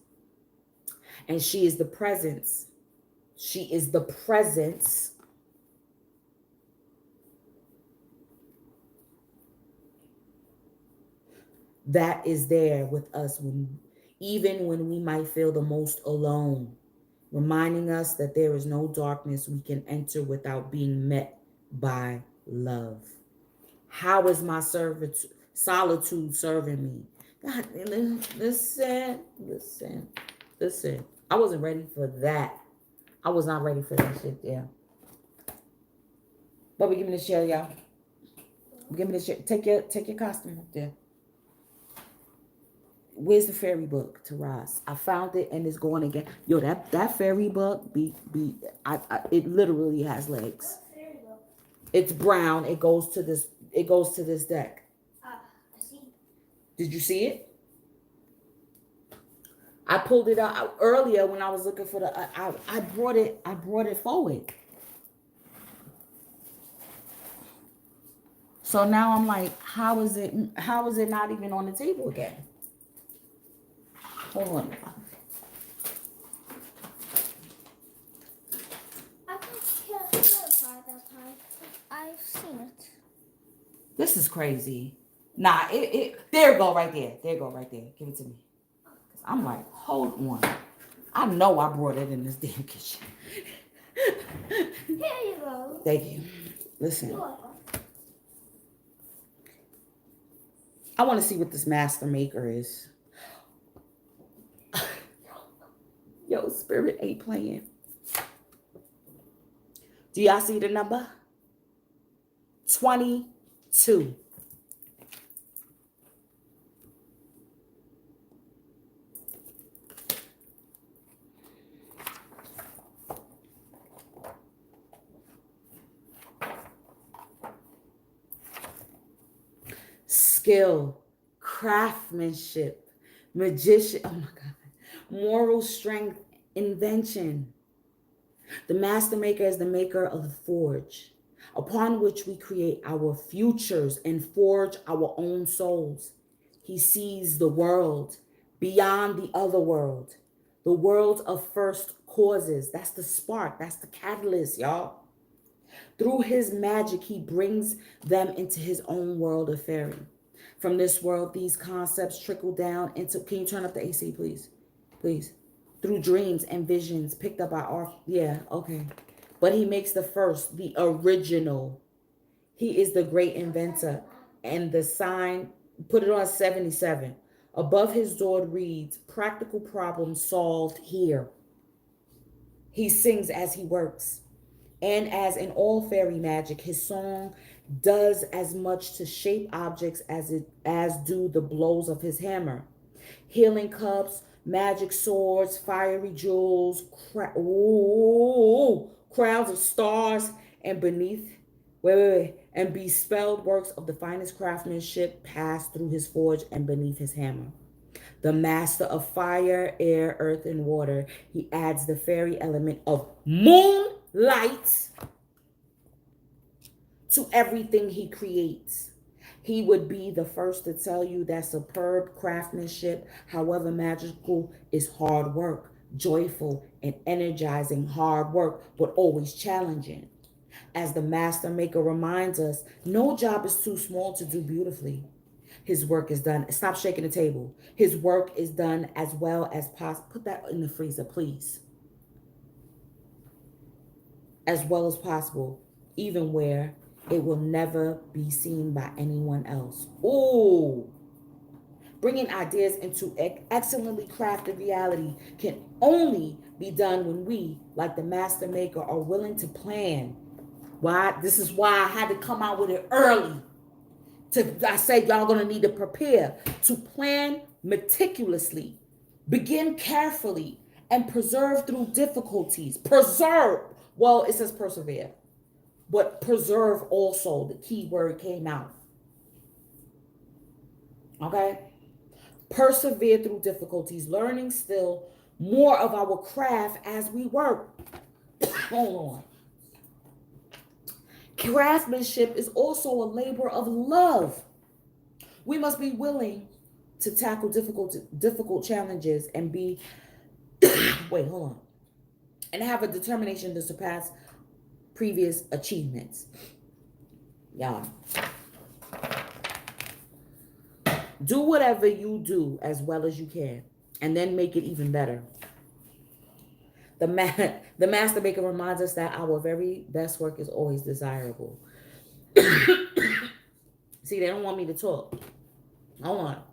And she is the presence. She is the presence that is there with us even when we might feel the most alone, reminding us that there is no darkness we can enter without being met by love. How is my solitude serving me? God, listen. I wasn't ready for that. I was not ready for that shit there. Bubba, give me the shell, y'all. Give me the shell. Take your costume up there. Where's the fairy book, Taraz? I found it and it's going again. Yo, that fairy book it literally has legs. It's brown. It goes to this deck. I see. Did you see it? I pulled it out earlier when I was looking for the I brought it forward. So now I'm like, how is it not even on the table again? Hold on. I can't verify that time. I've seen it. This is crazy. Nah, there it go right there. There it go right there. Give it to me. I'm like, hold on. I know I brought it in this damn kitchen. Here you go. Thank you. Listen. You're welcome. I want to see what this master maker is. Yo, spirit ain't playing. Do y'all see the number? 22. Skill, craftsmanship, magician, oh my God, moral strength, invention. The master maker is the maker of the forge, upon which we create our futures and forge our own souls. He sees the world beyond the other world, the world of first causes. That's the spark, that's the catalyst, y'all. Through his magic, he brings them into his own world of fairy. From this world, these concepts trickle down into, can you turn up the AC, please? Please. Through dreams and visions picked up by our, yeah, okay. But he makes the first, the original. He is the great inventor. And the sign, put it on 77. Above his door reads, practical problems solved here. He sings as he works. And as in all fairy magic, his song does as much to shape objects as do the blows of his hammer. Healing cups, magic swords, fiery jewels, crowds of stars, and and bespelled works of the finest craftsmanship pass through his forge and beneath his hammer. The master of fire, air, earth, and water, he adds the fairy element of moonlight to everything he creates. He would be the first to tell you that superb craftsmanship, however magical, is hard work, joyful and energizing hard work, but always challenging. As the master maker reminds us, no job is too small to do beautifully. His work is done. Stop shaking the table. His work is done as well as possible. Put that in the freezer, please. As well as possible, even where it will never be seen by anyone else. Ooh. Bringing ideas into excellently crafted reality can only be done when we, like the master maker, are willing to plan. Why? This is why I had to come out with it early. I said y'all gonna need to prepare to plan meticulously, begin carefully, and preserve through difficulties. Preserve. Well, it says persevere, but preserve also. The key word came out. Okay? Persevere through difficulties, learning still more of our craft as we work. Hold on. Craftsmanship is also a labor of love. We must be willing to tackle difficult challenges and be, wait, hold on, and have a determination to surpass previous achievements. Y'all, do whatever you do as well as you can, and then make it even better. The master maker reminds us that our very best work is always desirable. See, they don't want me to talk. Hold on.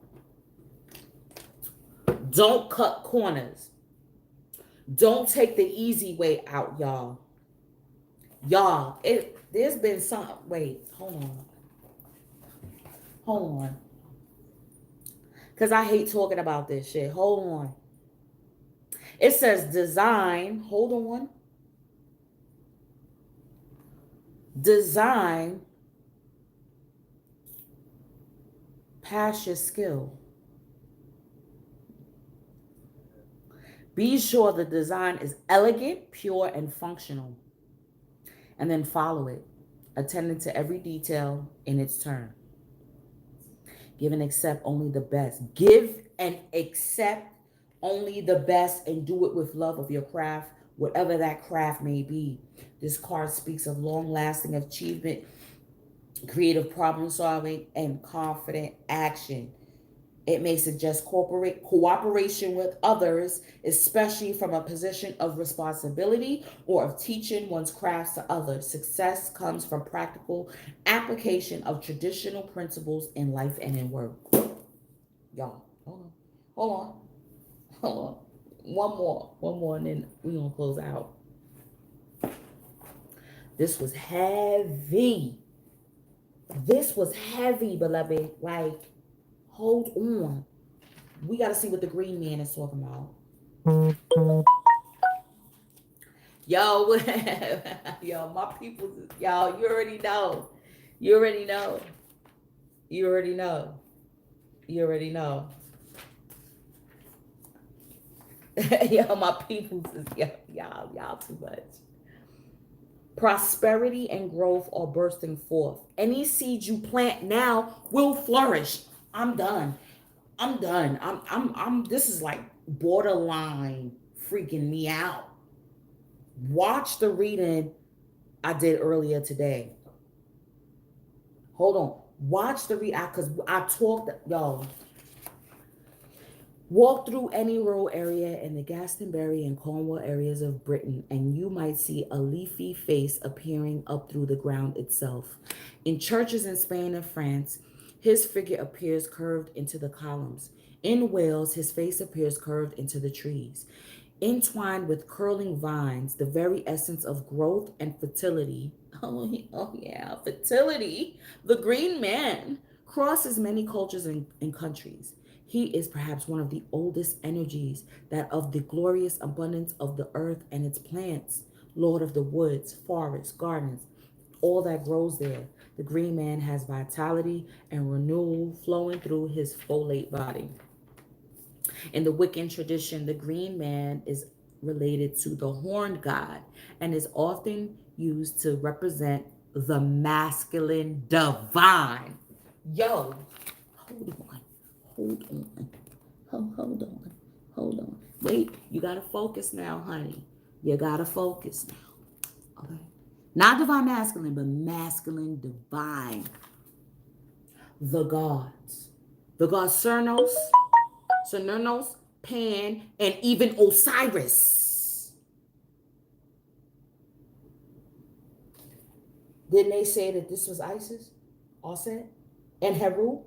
Don't cut corners. Don't take the easy way out, y'all. Y'all, there's been some, wait, hold on. Because I hate talking about this shit. Hold on. It says design, hold on. Design past your skill. Be sure the design is elegant, pure, and functional. And then follow it, attending to every detail in its turn. Give and accept only the best. Give and accept only the best, and do it with love of your craft, whatever that craft may be. This card speaks of long-lasting achievement, creative problem solving, and confident action. It may suggest cooperation with others, especially from a position of responsibility or of teaching one's crafts to others. Success comes from practical application of traditional principles in life and in work. Y'all, hold on. One more, and then we're going to close out. This was heavy. Beloved. Like, hold on. We got to see what the green man is talking about. Yo, yo, my people, y'all, you already know. Yo, my people, y'all too much. Prosperity and growth are bursting forth. Any seed you plant now will flourish. I'm done. I'm done. This is like borderline freaking me out. Watch the reading I did earlier today. Hold on. Watch the read because I talked, yo. Walk through any rural area in the Glastonbury and Cornwall areas of Britain, and you might see a leafy face appearing up through the ground itself. In churches in Spain and France, his figure appears curved into the columns. In Wales, his face appears curved into the trees. Entwined with curling vines, the very essence of growth and fertility. Oh yeah, fertility. The green man crosses many cultures and countries. He is perhaps one of the oldest energies, that of the glorious abundance of the earth and its plants, Lord of the woods, forests, gardens, all that grows there. The green man has vitality and renewal flowing through his folate body. In the Wiccan tradition, the green man is related to the horned god and is often used to represent the masculine divine. Yo, hold on, hold on, hold on, hold on. Wait, you gotta focus now, honey. You gotta focus now. Okay. Not divine masculine, but masculine divine. The gods. The gods Cernunnos, Pan, and even Osiris. Didn't they say that this was Isis? Osset? And Heru?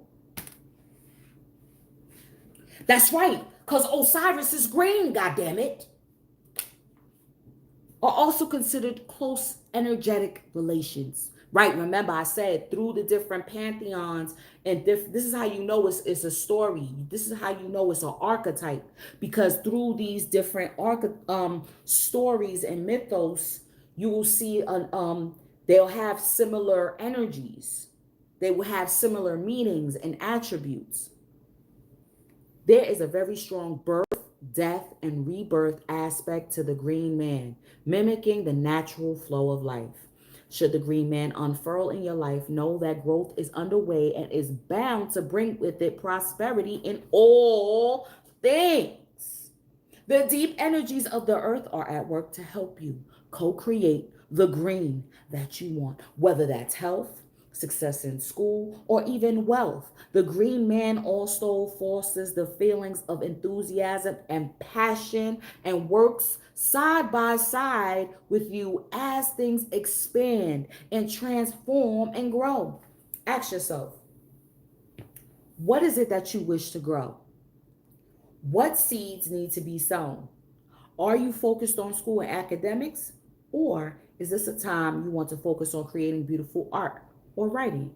That's right, because Osiris is green, goddammit. Are also considered close energetic relations. Right, remember I said through the different pantheons, and this is how you know it's a story. This is how you know it's an archetype, because through these different stories and mythos, you will see they'll have similar energies. They will have similar meanings and attributes. There is a very strong birth, death, and rebirth aspect to the green man, mimicking the natural flow of life. Should the green man unfurl in your life, know that growth is underway and is bound to bring with it prosperity in all things. The deep energies of the earth are at work to help you co-create the green that you want, whether that's health, success in school, or even wealth. The green man also fosters the feelings of enthusiasm and passion and works side by side with you as things expand and transform and grow. Ask yourself, what is it that you wish to grow? What seeds need to be sown? Are you focused on school and academics? Or is this a time you want to focus on creating beautiful art or writing?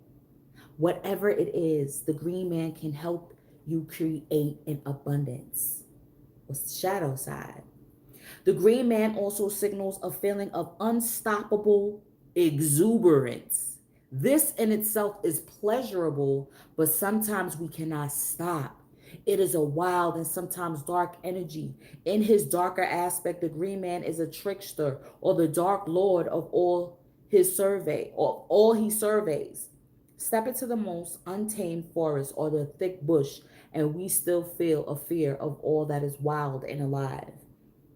Whatever it is, the green man can help you create in abundance. What's the shadow side? The green man also signals a feeling of unstoppable exuberance. This in itself is pleasurable, but sometimes we cannot stop. It is a wild and sometimes dark energy. In his darker aspect, the green man is a trickster or the dark lord of all his survey or all he surveys. Step into the most untamed forest or the thick bush, and we still feel a fear of all that is wild and alive.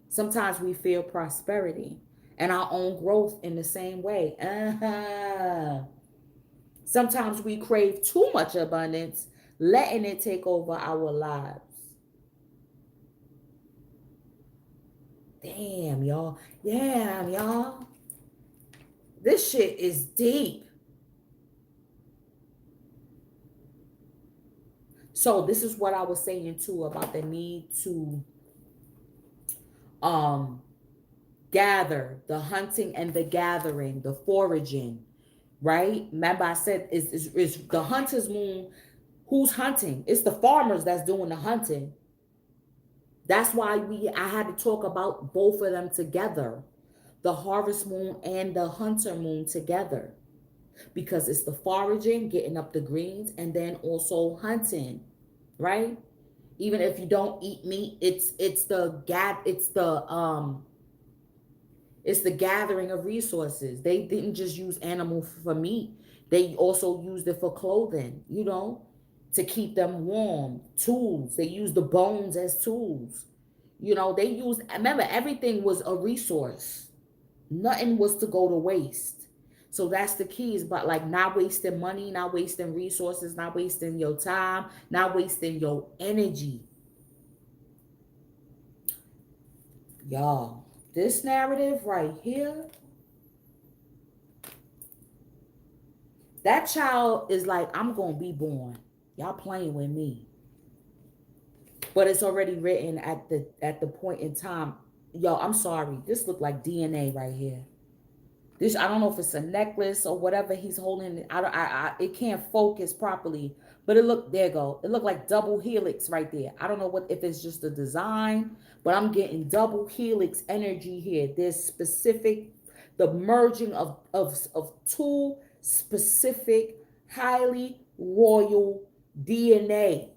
Sometimes we feel prosperity and our own growth in the same way. Sometimes we crave too much abundance, letting it take over our lives. Damn, y'all. Damn, y'all. This shit is deep. So this is what I was saying too about the need to gather, the hunting and the gathering, the foraging, right? Remember I said is the hunter's moon. Who's hunting? It's the farmers that's doing the hunting. That's why I had to talk about both of them together, the harvest moon and the hunter moon together, because it's the foraging, getting up the greens, and then also hunting, right? Even if you don't eat meat, it's the gathering of resources. They didn't just use animal for meat. They also used it for clothing, you know. to keep them warm. Tools. They use the bones as tools. You know, they used, remember, everything was a resource. Nothing was to go to waste. So that's the keys, but like not wasting money, not wasting resources, not wasting your time, not wasting your energy. Y'all, this narrative right here, that child is like, I'm going to be born. Y'all playing with me. But it's already written at the point in time. Yo, I'm sorry. This look like DNA right here. This, I don't know if it's a necklace or whatever he's holding. It can't focus properly. But it look, there you go. It looked like double helix right there. I don't know what if it's just a design, but I'm getting double helix energy here. There's specific, the merging of two specific, highly royal DNA.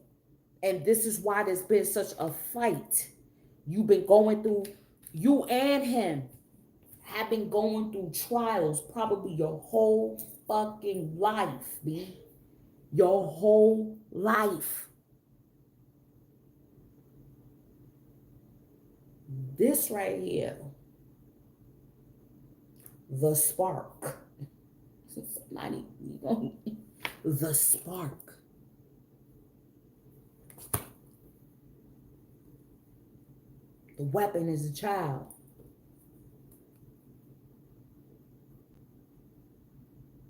And this is why there's been such a fight. You've been going through, you and him have been going through trials probably your whole fucking life, B. Your whole life. This right here, the spark. Somebody, the spark. The weapon is a child.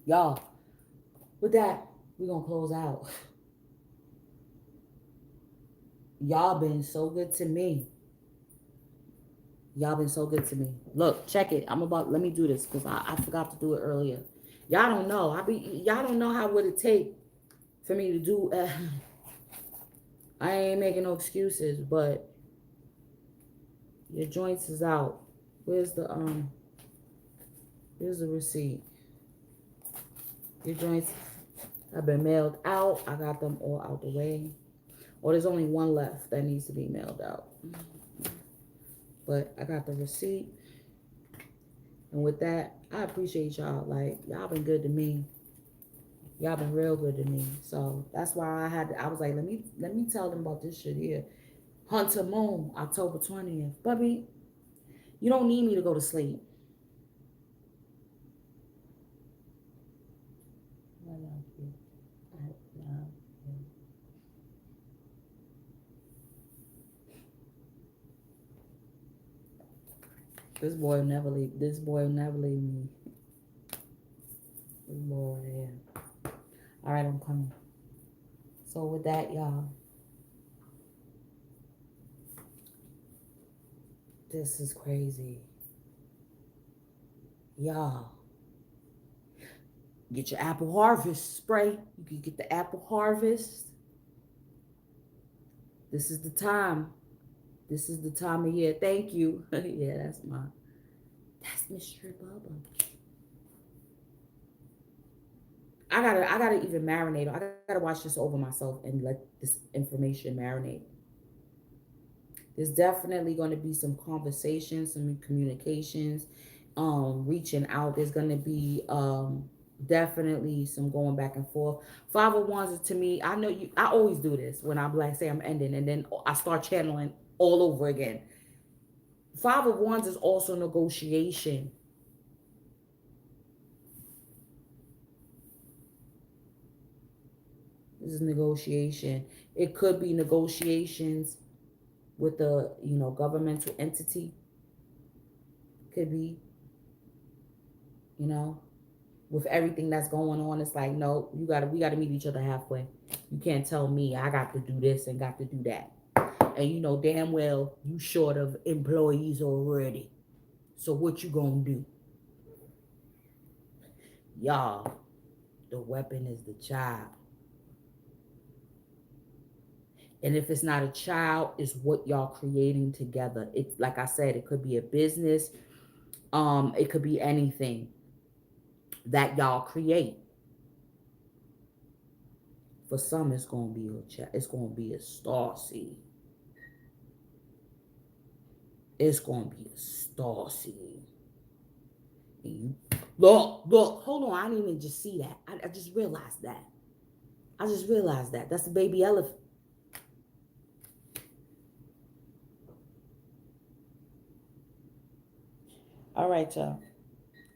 Y'all, with that, we're going to close out. Y'all been so good to me. Y'all been so good to me. Look, check it. Let me do this because I forgot to do it earlier. Y'all don't know. Y'all don't know how would it take for me to do. I ain't making no excuses, but your joints is out. Where's the receipt? Your joints have been mailed out. I got them all out the way. Or there's only one left that needs to be mailed out. But I got the receipt. And with that, I appreciate y'all. Like, y'all been good to me. Y'all been real good to me. So that's why I was like, let me tell them about this shit here. Hunter Moon, October 20th. Bubby, you don't need me to go to sleep. I love you. I love you. This boy will never leave. This boy will never leave me. This boy, yeah. All right, I'm coming. So with that, y'all, this is crazy. Y'all, get your apple harvest spray. You can get the apple harvest. This is the time. This is the time of year. Thank you. Yeah, that's Mr. Bubba. I gotta even marinate. I gotta watch this over myself and let this information marinate. There's definitely going to be some conversations, some communications, reaching out. There's going to be definitely some going back and forth. 5 of Wands is, to me, I know you. I always do this when I'm like, say I'm ending, and then I start channeling all over again. 5 of Wands is also negotiation. This is negotiation. It could be negotiations with a, governmental entity. Could be, with everything that's going on. It's like, no, we gotta meet each other halfway. You can't tell me I got to do this and got to do that. And you know damn well you short of employees already. So what you gonna do? Y'all, the weapon is the child. And if it's not a child, it's what y'all creating together. It's like I said, it could be a business. It could be anything that y'all create. For some, it's gonna be a star seed. It's gonna be a star seed. And you look, hold on. I didn't even just see that. I just realized that. I just realized that. That's the baby elephant. All right, y'all.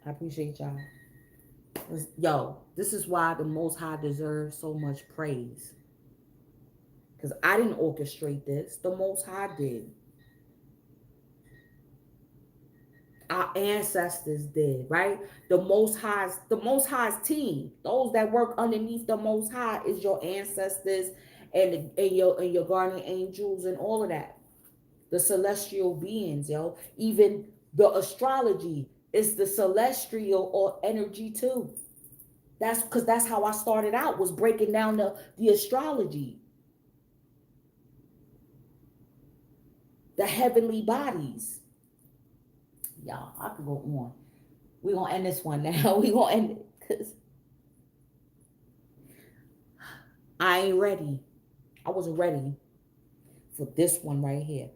I appreciate y'all. Yo, this is why the Most High deserves so much praise. Because I didn't orchestrate this. The Most High did. Our ancestors did, right? The Most High's team, those that work underneath the Most High is your ancestors and your guardian angels and all of that. The celestial beings, yo. Even the astrology is the celestial or energy too. That's because that's how I started out, was breaking down the astrology, the heavenly bodies. Y'all, I could go on. We're gonna end this one now. We gonna end it because I ain't ready. I wasn't ready for this one right here.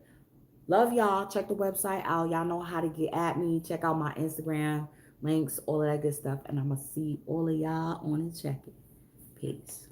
Love y'all. Check the website out. Y'all know how to get at me. Check out my Instagram links, all of that good stuff. And I'm gonna see all of y'all on the check it. Peace.